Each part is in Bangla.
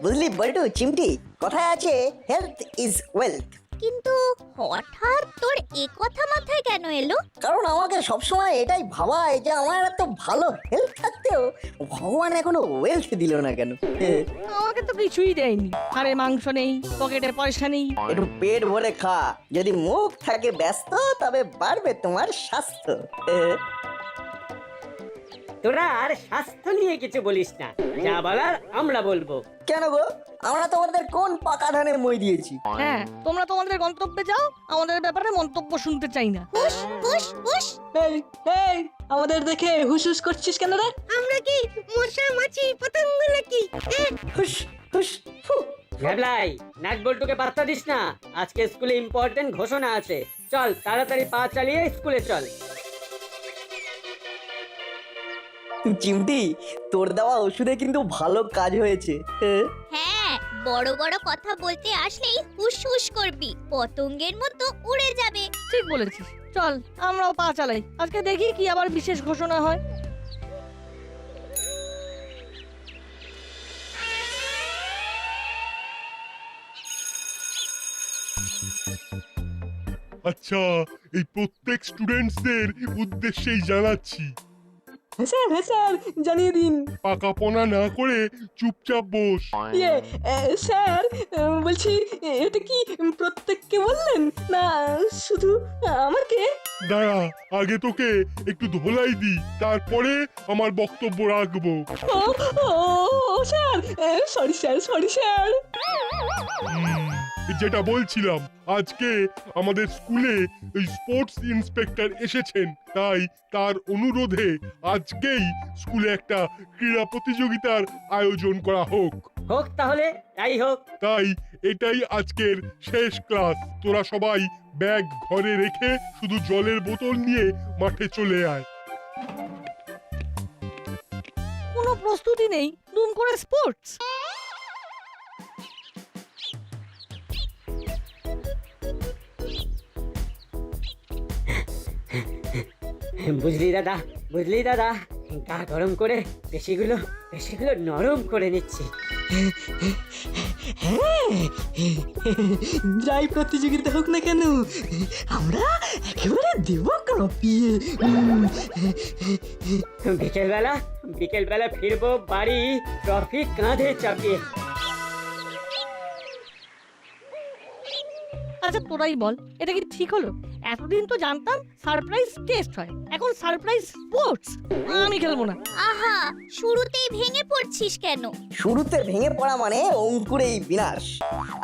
বুঝলি বল্টু চিমটি, কথায় আছে হেলথ ইজ ওয়েলথ। কিন্তু হঠাৎ তোর এ কথা মাথায় কেন এলো? কারণ আমাকে সবসময় এটাই ভাবায় যে আমার এত ভালো হেলথ থাকতেও ভগবান এখনো ওয়েলথ দিল না কেন। আমাকে তো কিছুই দেয়নি, আরে মাংস নেই, পকেটে পয়সা নেই। একটু পেট ভরে খা, যদি মুখ থাকে ব্যস্ত তবে বাড়বে তোমার স্বাস্থ্য। তোরা আর স্বাস্থ্য নিয়ে কিছু বলিস না, যা বলার আমরা বলবো। কেন গো, আমরা তোমাদের কোন পাকা ধানে মই দিয়েছি? হ্যাঁ, তোমরা তোমাদের গন্তব্যে যাও, আমাদের ব্যাপারে মন্তব্য শুনতে চাই না। হুশ হুশ হুশ। এই এই আমাদের দেখে হুসহুস করছিস কেন রে? আমরা কি মশা মাছি পতঙ্গ নাকি? হুস হুস ফু। ভ্যাবলাই, নাট বল্টুকে পাত্তা দিস না, আজকে স্কুলে ইম্পর্টেন্ট ঘোষণা আছে। চল তাড়াতাড়ি পা চালিয়ে স্কুলে চল। চিমটি, তোর দেওয়া ওষুধে কিন্তু ভালো কাজ হয়েছে। হ্যাঁ, বড় বড় কথা বলতে আসলেই হুশ হুশ করবি, পতঙ্গের মতো উড়ে যাবে। ঠিক বলেছিস, চল আমরাও পা চালাই, আজকে দেখি কি আবার বিশেষ ঘোষণা হয়। আচ্ছা, এই প্রত্যেক স্টুডেন্টসদের উদ্দেশ্যেই জানাচ্ছি, হ্যাঁ স্যার জানিয়ে দিন। পাকাপোনা না করে চুপচাপ বস। ইয়ে স্যার, বলছি এটা কি প্রত্যেককে বললেন না শুধু আমাকে? দাঁড়া, আগে তোকে একটু ধোলাই দি, তারপরে আমার বক্তব্য রাখবো। ও ও স্যার, সরি স্যার। যেটা বলছিলাম, আজকে আমাদের স্কুলে ওই স্পোর্টস ইন্সপেক্টর এসেছেন, তাই তার অনুরোধে আজকেই স্কুলে একটা ক্রীড়া প্রতিযোগিতার আয়োজন করা হোক। হোক তাহলে, তাই হোক। তাই এটাই আজকের শেষ ক্লাস। তোরা সবাই ব্যাগ ঘরে রেখে শুধু জলের বোতল নিয়ে মাঠে চলে আয়। কোনো প্রস্তুতি নেই, দুম করে স্পোর্টস। বুঝলি দাদা, বুঝলি দাদা, গা গরম করে পেশিগুলো নরম করে নিচ্ছি। যাই প্রতিযোগিতা হোক না কেন, আমরা একেবারে দেব কাঁপিয়ে। বিকেলবেলা ফিরবো বাড়ি ট্রফি কাঁধে চাপিয়ে। আচ্ছা তোরাই বল, এটা কি ঠিক হলো? এতদিন তো জানতাম সারপ্রাইজ টেস্ট হয়, এখন সারপ্রাইজ স্পোর্টস। আমি খেলবো না। আহা, শুরুতেই ভেঙে পড়ছিস কেন? শুরুতে ভেঙে পড়া মানে অঙ্কুরেই বিনাশ,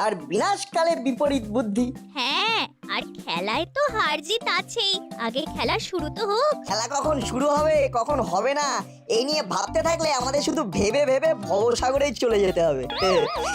আর বিনাশকালে বিপরীত বুদ্ধি। হ্যাঁ, আর খেলায় তো হার জিত আছেই, আগে খেলা শুরু তো হোক। খেলা কখন শুরু হবে কখন হবে না এই নিয়ে ভাবতে থাকলে আমাদের শুধু ভেবে ভেবে ভবসাগরেই চলে যেতে হবে।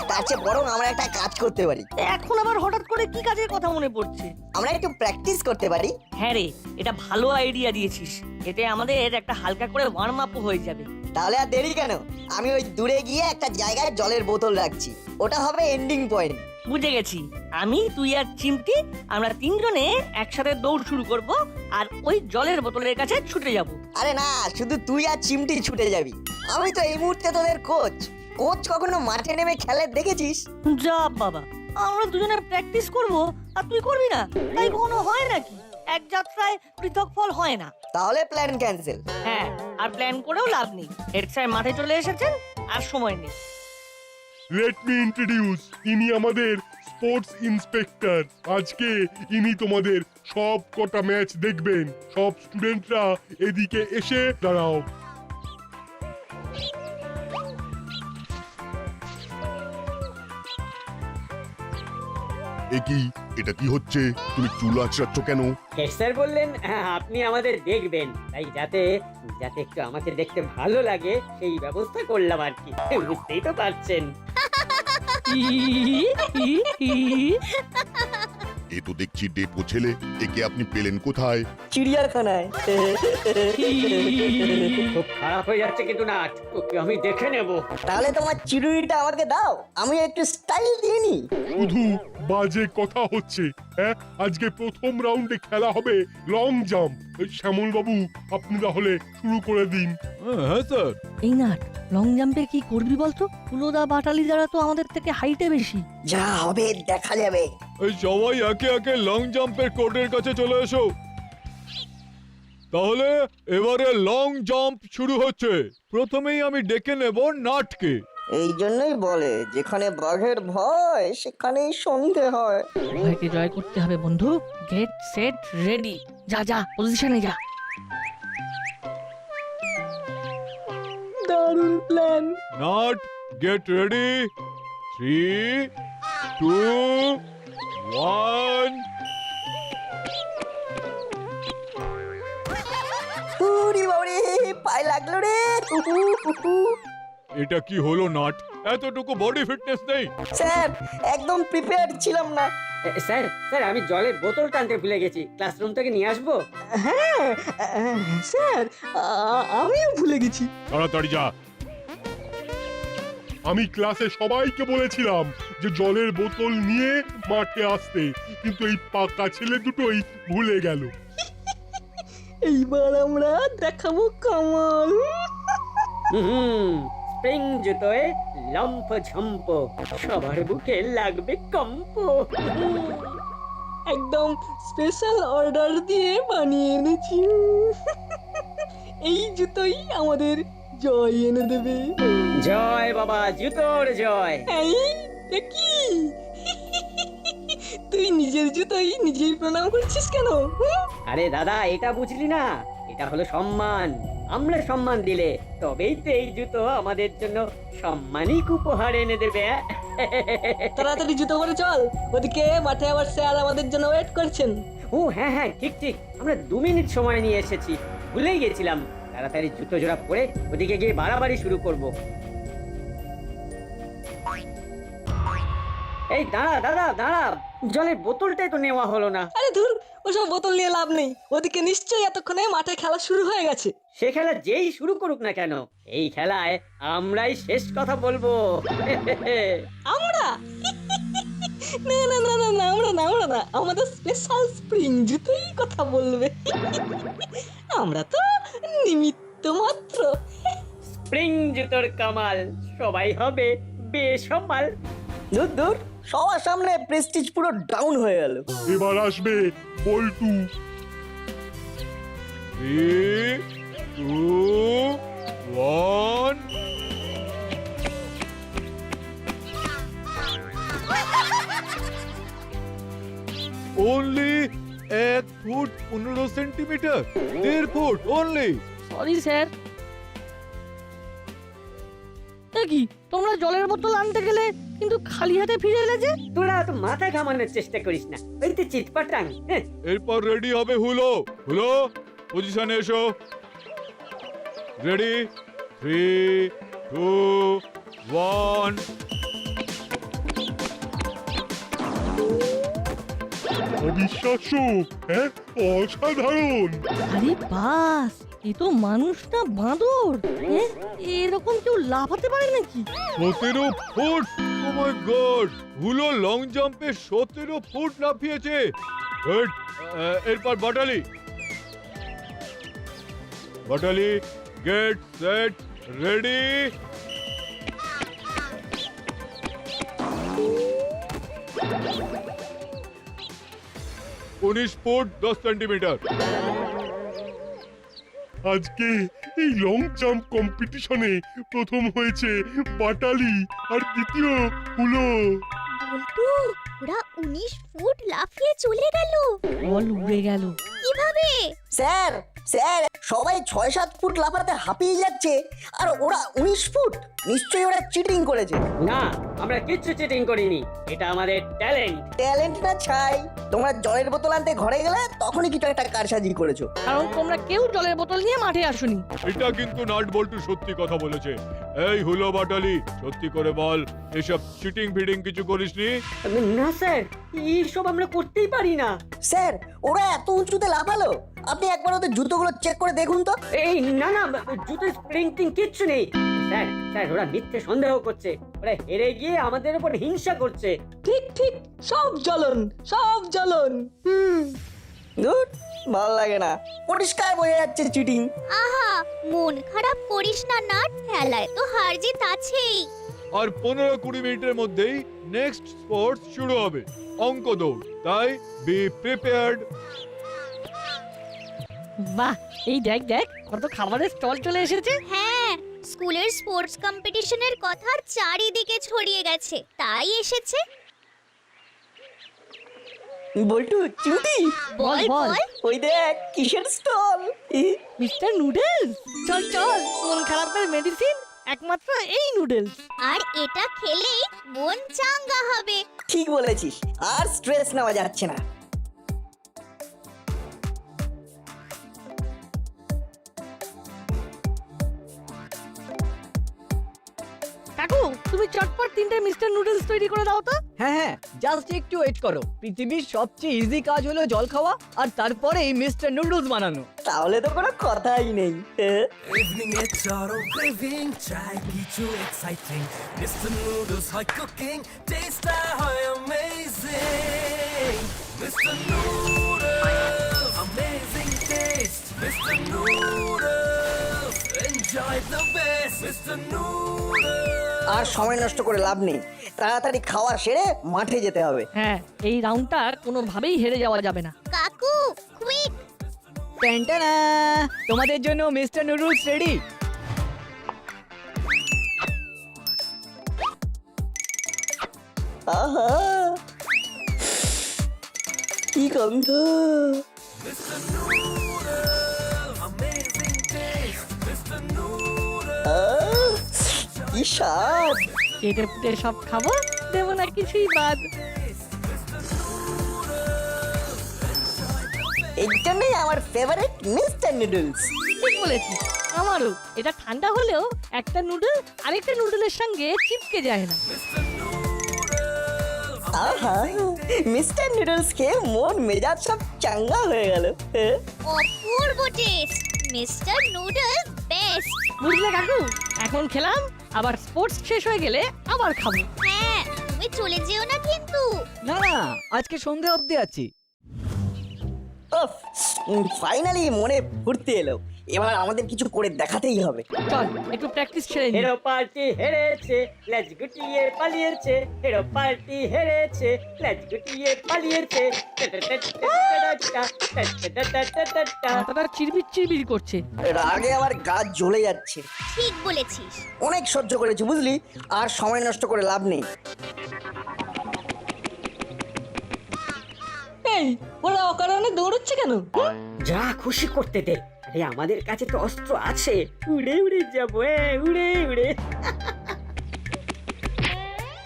তার চেয়ে বরং আমরা একটা কাজ করতে পারি। এখন আবার হঠাৎ করে কি কাজের কথা মনে পড়ছে? আমরা একটু প্র্যাকটিস করতে পারি। হ্যাঁ রে, এটা ভালো আইডিয়া দিয়েছিস, এতে আমাদের একটা হালকা করে ওয়ার্ম আপ হয়ে যাবে। তাহলে আর দেরি কেন, আমি ওই দূরে গিয়ে একটা জায়গায় জলের বোতল রাখছি, ওটা হবে এন্ডিং পয়েন্ট। বুঝে গেছি, আমি, তুই আর চিমটি, আমরা তিনজনে একসাথে দৌড় শুরু করব আর ওই জলের বোতলের কাছে ছুটে যাব। আরে না, শুধু তুই আর চিমটি ছুটে যাবি, আমি তো এই মুহূর্তে তোদের কোচ। কখনো মাঠে নেমে খেলে দেখেছিস? যা বাবা, আমরা দুজনে প্র্যাকটিস করব আর তুই করবি না, তাই কখনো হয় নাকি? এক যাত্রায় পৃথক ফল হয় না। তাহলে প্ল্যান ক্যান্সেল। হ্যাঁ, আর প্ল্যান করেও লাভ নেই, হেড স্যার মাঠে চলে এসেছেন আর সময় নেই। লেট মি ইন্ট্রোডিউস, ইনি আমাদের স্পোর্টস ইন্সপেক্টর। আজকে ইনি তোমাদের সব কটা ম্যাচ দেখবেন। সব স্টুডেন্টরা এদিকে এসে দাঁড়াও। এটা কি হচ্ছে? তুমি চুল আঁচড়াচ্ছ কেন? হেড স্যার বললেন আপনি আমাদের দেখবেন, তাই যাতে একটু আমাকে দেখতে ভালো লাগে সেই ব্যবস্থা করলাম আর কি। বুঝতেই তো পারছেন। এ তো দেখছি ডেপো ছেলে, একে আপনি পেলেন কোথায়? চিড়িয়াখানায়। খুব খারাপ হয়ে যাচ্ছে কিন্তু না, ওকে আমি দেখে নেব। তাহলে তোমার চিরুনিটা আমাকে দাও, আমি একটু স্টাইল দিয়ে নি। শুধু বাজে কথা হচ্ছে। হ্যাঁ, আজকে প্রথম রাউন্ডে খেলা হবে লং জাম্প। শ্যামল বাবু, আপনি তাহলে শুরু করে দিন। হ্যাঁ স্যার। এই নাট, লং জাম্পে কি করবি বলতো? ফুলোদা বাটালি যারা তো আমাদের থেকে হাইটে বেশি। যা হবে দেখা যাবে। এই সবাই একে একে লং জাম্পের কোর্টের কাছে চলে এসো। তাহলে এবারে লং জাম্প শুরু হচ্ছে। প্রথমেই আমি ডেকে নেব নাটকে। এই জন্যই বলে যেখানে বাঘের ভয় সেখানেই সন্ধে হয়। ভয়কে জয় করতে হবে বন্ধু। Gate set ready. যা যা পজিশনে যা। দারুণ প্ল্যান। Nut get ready. 3, 2, 1। উরি বাবারে, পায়ে লাগলো রে। এটা কি হলো নাট? এতটুকু বডি ফিটনেস নেই? স্যার, একদম প্রিপেয়ার ছিলাম না। স্যার স্যার, আমি জলের বোতল টানতে ভুলে গেছি, ক্লাসরুম থেকে নিয়ে আসবো? হ্যাঁ স্যার, আমিও ভুলে গেছি। তাড়াতাড়ি যা। আমি ক্লাসে সবাইকে বলেছিলাম যে জলের বোতল নিয়ে মাঠে আসতে, কিন্তু এই পাকা ছেলে দুটোই ভুলে গেল। এইবার আমরা দেখাবো কামাল। স্প্রিং জুতোয় লম্প ঝম্প, সবার বুকে লাগবে কম্প। একদম স্পেশাল অর্ডার দিয়ে বানিয়ে এনেছি। এই জুতোই আমাদের জয় এনে দেবে। জয় বাবা, জুতোর জয়। এই দেখি, তুই নিজের জুতোই নিজেই প্রণাম করছিস কেন? আরে দাদা, এটা বুঝলি না? এটা হলো সম্মান। আমরা সম্মান দিলে তবেই তো এই জুতো আমাদের জন্য সম্মানিক উপহার এনে দেবে। তাড়াতাড়ি জুতো পরে চল, ওদিকে মাঠে আবার স্যার আমাদের জন্য ওয়েট করছেন। ও হ্যাঁ হ্যাঁ, ঠিক ঠিক, আমরা 2 মিনিট সময় নিয়ে এসেছি, ভুলেই গেছিলাম। তাড়াতাড়ি জুতো জোড়া পরে ওদিকে গিয়ে বাড়াবাড়ি শুরু করব। এই দাঁড়া দাদা দাঁড়া, জলের বোতলটাই তো নেওয়া হলো না। আরে ধুর, ওসব বোতল নিয়ে লাভ নেই। ওদিকে নিশ্চয়ই এতক্ষণে মাঠে খেলা শুরু হয়ে গেছে। সে খেলা যেই শুরু করুক না কেন, এই খেলায় আমরাই শেষ কথা বলবো। আমরা? না না না না না, আমরা না, আমরা না, আমাদের স্পেশাল স্প্রিং জুতোই কথা বলবে। আমরা তো নিমিত্ত মাত্র। স্প্রিং জুতোর কামাল, সবাই হবে বেসামাল। দূর দূর, সবার সামনে প্রেস্টিজ পুরো ডাউন হয়ে গেল। এবার আসবে বল্টু। 3, 2, 1। Only 1 foot 15 centimetre, 1.5 foot only. Sorry sir. কি তোমরা জলের বোতল আনতে গেলে কিন্তু খালি হাতে ফিরে এলে যে? তোরা তো মাথা ঘামানোর চেষ্টা করিস না, ওই তো চিটপাটাং। এরপর রেডি হবে হুলো। হুলো পজিশনে এসো। রেডি, 3, 2, 1। অবিশ্বাস্য, হ্যাঁ, অসাধারণ। আরে বাস, এ তো মানুষ না বাঁদর। এরকম কেউ লাফাতে পারে নাকি? 17 foot! Oh my God! Hulo long জাম্পে 17 ফুট লাফিয়েছে। গুড। এরপর Batali. Batali get set ready. উনিশ ফুট 10 সেন্টিমিটার। আজকে এই লং জাম্প কম্পিটিশনে প্রথম হয়েছে বাটালি আর দ্বিতীয় হলো। বল্টু, ওরা 19 ফুট লাফিয়ে চলে গেল। বল উড়ে গেল। কিভাবে? স্যার, স্যার, সবাই 6-7 ফুট লাফাতে হাঁপিয়ে যাচ্ছে আর ওরা 19 ফুট। নিশ্চয়ই ওরা চিটিং করেছে। না, আমরা কিচ্ছু চিটিং করিনি, এটা আমাদের ট্যালেন্ট। ট্যালেন্ট না ছাই, তোমরা জলের বোতল আনতে ঘরে গেলে তখনই কিছু একটা কারসাজি করেছো। কারণ তোমরা কেউ জলের বোতল নিয়ে মাঠে আসোনি। এটা কিন্তু নাট বল্টু সত্যি কথা বলেছে। এই হুলো বাটালি, সত্যি করে বল, এসব চিটিং ফিটিং কিছু করিসনি? না স্যার, এইসব আমরা করতেই পারি না। স্যার, ওরা এত উঁচুতে লাফালো, আপনি একবার ওদের জুতোগুলো চেক করে দেখুন তো। এই না না, জুতো স্প্রিং টিং কিচ্ছু নেই। স্যার স্যার, ওরা মিথ্যে সন্দেহ করছে, ওরা হেরে গিয়ে আমাদের উপর হিংসা করছে। ঠিক ঠিক, সব জ্বলন, সব জ্বলন। ধুর, ভালো লাগে না, পরিষ্কার বোঝা যাচ্ছে চিটিং। আহা, মন খারাপ করিস না নাট, খেলায় তো হার জিত আছেই। আর 15-20 মিনিটের মধ্যেই নেক্সট স্পোর্টস শুরু হবে, অঙ্ক দৌড়। তাই বি প্রিপেয়ার্ড। বাহ, এই দেখ দেখ কত খাবারের স্টল চলে এসেছে। হ্যাঁ, স্কুলের স্পোর্টস কম্পিটিশনের কথা চারিদিকে ছড়িয়ে গেছে, তাই এসেছে। বল্টু, চিমটি, বল বল। বল। ওই দেখ কিসের স্টল। মিস্টার নুডলস, চল চল, মন খারাপের মেডিসিন একমাত্র এই নুডলস। আর এটা খেলেই মন চাঙ্গা হবে। ঠিক বলেছিস, আর স্ট্রেস নেওয়া যাচ্ছে না। কাকু, তুমি চটপট 3টে মিস্টার নুডলস তৈরি করে দাও তো। হ্যাঁ হ্যাঁ, জাস্ট একটু ওয়েট করো। পৃথিবীর সবচেয়ে ইজি কাজ হলো জল খাওয়া, আর তারপরে এই মিস্টার নুডলস বানানো। তাহলে তো কোনো কথাই নেই। Evening it's auto craving, try কিছু exciting. Mr. Noodles hot cooking, taste high amazing. Mr. Noodles, amazing taste. Mr. Noodles, enjoy the best. Mr. Noodles. আর সময় নষ্ট করে লাভ নেই, তাড়াতাড়ি খাওয়া সেরে মাঠে যেতে হবে। হ্যাঁ, এই রাউন্ডটা কোনোভাবেই হেরে যাওয়া যাবে না। কাকু, কুইক। ট্যান্টানা, তোমাদের জন্য মিস্টার নুডলস রেডি। আহা, কি গন্ধ! আহ, কি স্বাদ! কেটে ফুটে সব খাবো, দেবো না কিছুই বাদ। এই জন্যই আমার ফেভারিট মিস্টার নুডলস। ঠিক বলেছিস, আমারও। এটা ঠান্ডা হলেও একটা নুডল আরেকটা নুডলের সঙ্গে চিপকে যায় না। আহা, মিস্টার নুডলস খেয়ে মন মেজাজ সব চাঙ্গা হয়ে গেল। অপূর্ব টেস্ট, মিস্টার নুডলস বেস্ট। বুঝলে কাকু, এখন খেলাম, আবার স্পোর্টস শেষ হয়ে গেলে আবার খাবো। হ্যাঁ, তুমি চলে যেও না কিন্তু। না না, আজকে সন্ধে অবধি আছি। উফ, ফাইনালি মনে ফুর্তি এলো। এবার আমাদের কিছু করে দেখাতেই হবে। চল একটু প্র্যাকটিস ছেড়ে নি। হেরো পার্টি হেরেছে, লেজ গুটিয়ে পালিয়েছে। হেরো পার্টি হেরেছে, লেজ গুটিয়ে পালিয়েছে। মাথাটা চিরবির চিরবির করছে। রাগে আমার গা জ্বলে যাচ্ছে। ঠিক বলেছিস। অনেক সহ্য করেছি বুঝলি, আর সময় নষ্ট করে লাভ নেই। এই, ওরা অকারণে দৌড়চ্ছে কেন? যা খুশি করতে দে, আরে আমাদের কাছে তো অস্ত্র আছে, উড়ে উড়ে যাবো, উড়ে উড়ে।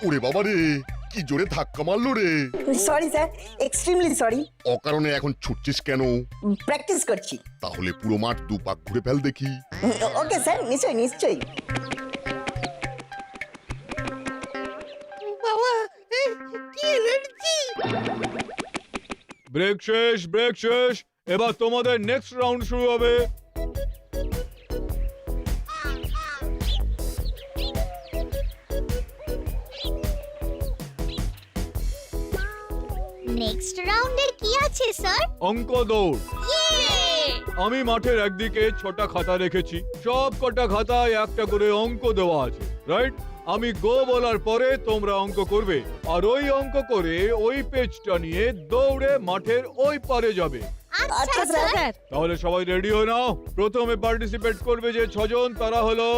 ওরে বাবা রে, কি জোরে ধাক্কা মারলো রে। Sorry sir, extremely sorry. অকারণে এখন ছুটছিস কেন? প্র্যাকটিস করছি। তাহলে পুরো মাঠ দুপাক ঘুরে ফেল দেখি। ওকে স্যার, নিশ্চয়ই নিশ্চয়ই। বাবা, কি এনার্জি! ব্রেক শেষ, ব্রেক শেষ। এবার তোমাদের নেক্সট রাউন্ড শুরু হবে। নেক্সট রাউন্ডের কি আছে স্যার? অঙ্ক দৌড়। ইয়ে! আমি মাঠের একদিকে 6টা খাতা রেখেছি, সব কটা খাতায় একটা করে অঙ্ক দেওয়া আছে, রাইট? আমি গো বলার পরে তোমরা অঙ্ক করবে, আর ওই অঙ্ক করে ওই পেজটা নিয়ে দৌড়ে মাঠের ওই পারে যাবে। আচ্ছা স্যার। স্যার, তাহলে সবাই রেডি হয়ে নাও। প্রথমে পার্টিসিপেট করবে যে 6 জন, তারা হলো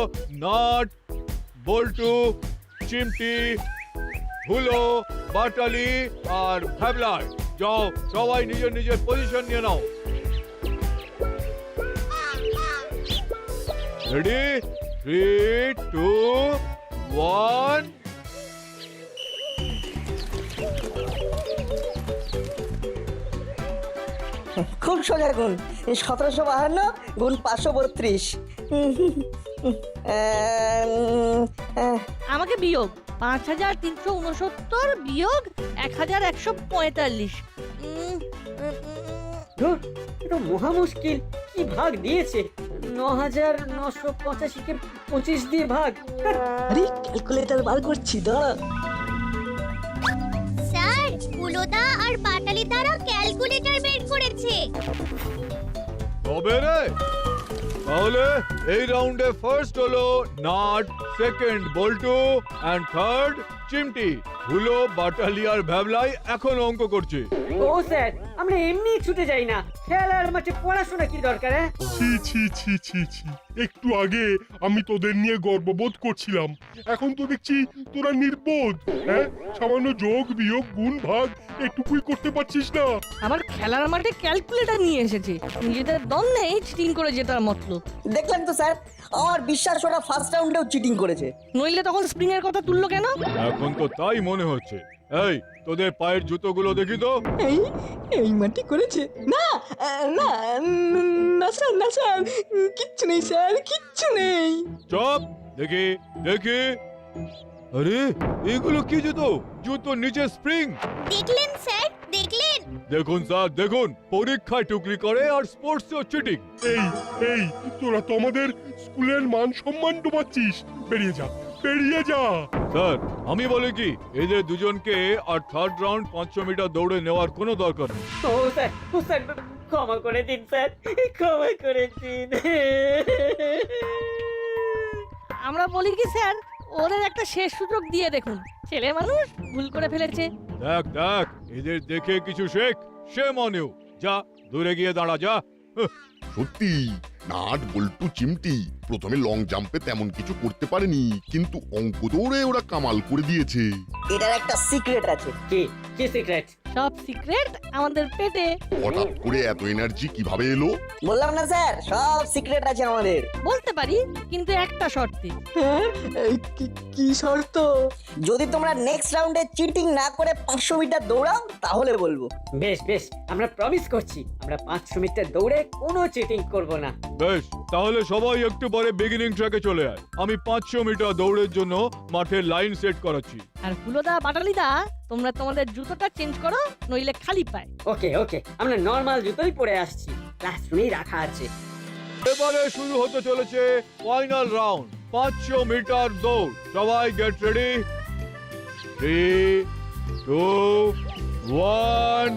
নাট, বল্টু, চিমটি, হুলো, বাটালি আর ভ্যাবলার। যাও, সবাই নিজের নিজের পজিশন নিয়ে নাও। রেডি? 3, 2 1 খুব সোজা গুণ 1752 গুণ 532। আমাকে বিয়োগ 5369 বিয়োগ 1145। ধুর, এ তো মহা মুশকিল। কি ভাগ দিয়েছে? 9985 কে 25 দিয়ে ভাগ। আরে ক্যালকুলেটর বার করছি দাঁড়া। স্যার ফুলোদা আর পাটালি তারা ক্যালকুলেটর বের করেছে। তবে রে, তাহলে এই রাউন্ডে ফার্স্ট হলো নাট, সেকেন্ড বল্টু এন্ড থার্ড চিমটি। হুলো, বাটালি আর ভ্যাবলাই এখন অঙ্ক করছে। ও স্যার, আমরা এমনি ছুটে যাই না। খেলার মাঠে পড়াশোনা কি দরকার? ছি ছি ছি ছি ছি, একটু আগে আমি তোদের নিয়ে গর্ববোধ করছিলাম, এখন তো দেখছি তোরা নির্বোধ। হ্যাঁ, সামান্য যোগ বিয়োগ গুণ ভাগ একটুকুই করতে পারছিস না। আমার খেলার মাঠে ক্যালকুলেটর নিয়ে এসেছে, নিজেদের দম নেই চিটিং করে জেতার মতলব। দেখলেন তো স্যার, আমার বিশ্বাস ওরা ফার্স্ট রাউন্ডেও চিটিং করেছে। নইলে তখন স্প্রিং এর কথা তুললো কেন? এখন তো তাই মনে হচ্ছে। এই, তোদের পায়ের জুতোগুলো দেখি তো। এই এই মাটি করেছে না? না না স্যার, না স্যার, কিচ্ছু নেই স্যার, কিচ্ছু নেই। চপ, দেখি দেখি। আরে এগুলো কি জুতো? জুতোর নিচে স্প্রিং। দেখলেন স্যার, দেখলেন? দেখুন স্যার, দেখুন, পরীক্ষায় টুকরি করে আর স্পোর্টসেও চিটিং। এই এই, তোরা তো আমাদের স্কুলের মান সম্মান ডুবাচ্ছিস। বেরিয়ে যা, বেরিয়ে যা। স্যার, আমি বলি কি, এদের দুজনকে আর থার্ড রাউন্ড 500 মিটার দৌড়ে নেওয়ার কোনো দরকার নেই। ও স্যার, ক্ষমা করে দিন স্যার, ক্ষমা করে দিন। আমরা বলি কি স্যার, ওদের একটা শেষ সুযোগ দিয়ে দেখুন। ছেলে মানুষ ভুল করে ফেলেছে। দেখ দেখ, এদের দেখে কিছু শেখ। সে মনেও যা, দূরে গিয়ে দাঁড়া, যা। সত্যি নাট, বল্টু, চিমটি প্রথমে লং জাম্পে তেমন কিছু করতে পারেনি, কিন্তু অঙ্ক দৌড়ে ওরা কামাল করে দিয়েছে। এটার একটা সিক্রেট আছে। কি কি সিক্রেট? সব সিক্রেট আমাদের পেটে। হঠাৎ করে এত এনার্জি কিভাবে এলো? বললাম না স্যার, সব সিক্রেট আছে আমাদের। বলতে পারি, কিন্তু একটা শর্তে। হ্যাঁ, এই কি শর্ত? যদি তোমরা নেক্সট রাউন্ডে চিটিং না করে 500 মিটার দৌড়াও তাহলে বলবো। বেশ বেশ, আমরা প্রমিস করছি, আমরা 500 মিটার দৌড়ে কোনো চিটিং করব না। বেশ, তাহলে সবাই একটু পরে বিগিনিং ট্র্যাকে চলে আয়। আমি 500 মিটার দৌড়ের জন্য মাঠের লাইন সেট করাচ্ছি। আর ফুলোদা, বাটালিদা, তোমরা তোমাদের জুতোটা চেঞ্জ করো, নইলে খালি পায়। ওকে ওকে, আমরা নরমাল জুতোই পরে আসছি, ক্লাসরুমেই রাখা আছে। এবারে শুরু হতে চলেছে ফাইনাল রাউন্ড, 500 মিটার দৌড়। সবাই গেট রেডি। 3, 2, 1।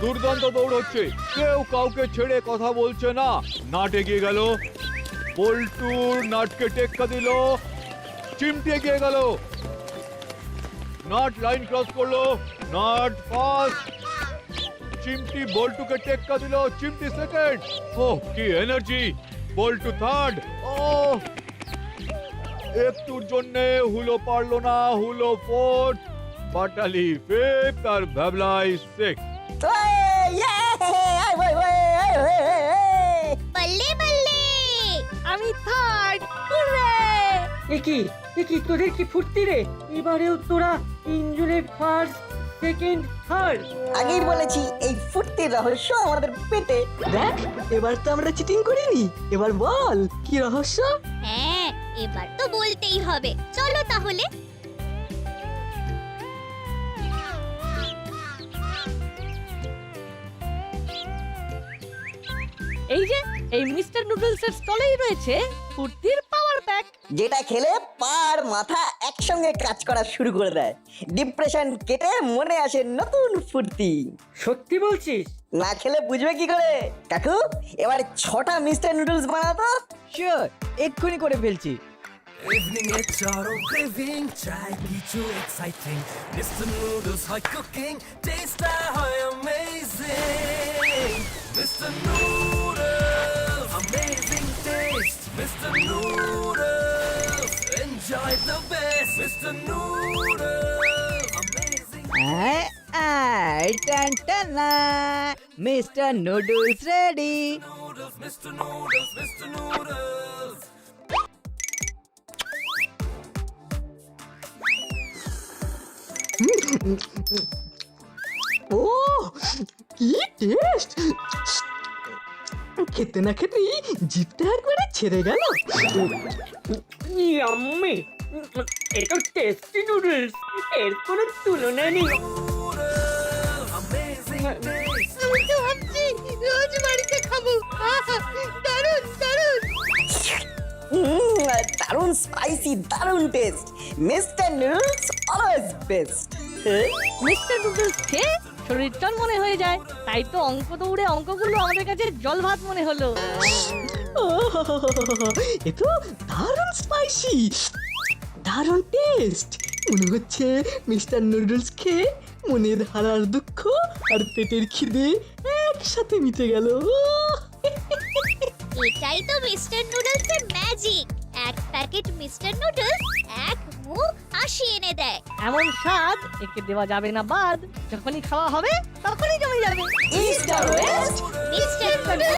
দুর্দান্ত দৌড় হচ্ছে, কেউ কাউকে ছেড়ে কথা বলছে না। নাট এগিয়ে গেল, বল্টুর নাটকে টেক্কা দিল, চিমটি এগিয়ে গেল, নাট লাইন ক্রস করলো, নাট ফার্স্ট, চিমটি বল্টুকে টেক্কা দিল, চিমটি সেকেন্ড। ওহ কি এনার্জি! বল্টু থার্ড। ও একটুর জন্য হুলো পারলো না, হুলো ফোর্থ, বাটালি ফিফথ আর ভ্যাবলাই সিক্স। বল্লে বল্লে, আমি থার্ড। হুররে! একি তোদের কি ফুর্তি রে! এবারেও তোরা তিনজনে ফার্স্ট, সেকেন্ড, থার্ড। আগেই বলেছি এই ফুর্তির রহস্য আমাদের পেটে। দেখ, এবার তো আমরা চিটিং করিনি। এবার বল কি রহস্য? হ্যাঁ, এবার তো বলতেই হবে। চলো তাহলে। এই যে এই মিস্টার নুডলস এর স্টলেই রয়েছে ফুর্তির পাওয়ার প্যাক, যেটা খেলে পার মাথা একসঙ্গে কাজ করা শুরু করে দেয়। ডিপ্রেশন কেটে মনে আসে নতুন ফুর্তি। সত্যি বলছিস? না খেলে বুঝবে কি করে? কাকু, এবার 6টা মিস্টার নুডলস বানাতো। শিওর, এক্ষুনি করে ফেলছি। ইভিনিং এ চড়ো ক্রেভিং, চাই কিছু এক্সাইটিং, মিস্টার নুডলস হয় কুকিং, টেস্টটা হয় amazing. Mister noodles, amazing test, mister noodles, enjoy the best, mister noodles, amazing. Mister noodles ready. Noodles, Mr. Noodles, Mr. Noodles. ও কি টেস্ট! খেতে না খেতেই জিভটা একবারে ছেড়ে গেল। ইয়াম্মি এটা টেস্টি নুডলস, এর কোনো তুলনা নেই। amazing taste. আমি তো ভাবছি রোজ বাড়িতে খাবো। দারুণ দারুণ। দারুণ স্পাইসি, দারুণ test. Mister noodles always best. Mister noodles খেয়ে শরীর টন মনে হয়ে যায়, তাই তো অঙ্ক দৌড়ে অঙ্কগুলো আমাদের কাছে জল ভাত মনে হলো। এ তো দারুণ স্পাইসি, দারুণ টেস্ট। মনে হচ্ছে মিস্টার নুডলস খেয়ে মনের হারার দুঃখ আর পেটের খিদে একসাথে মিটে গেল। এটাই তো মিস্টার নুডলসের ম্যাজিক। এক প্যাকেট মিস্টার নুডলস এক মুখ হাসি এনে দেয়। এমন স্বাদ একে দেওয়া যাবে না বাদ, যখনই খাওয়া হবে তখনই জমে যাবে। ইস্ট আর ওয়েস্ট মিস্টার নুডলস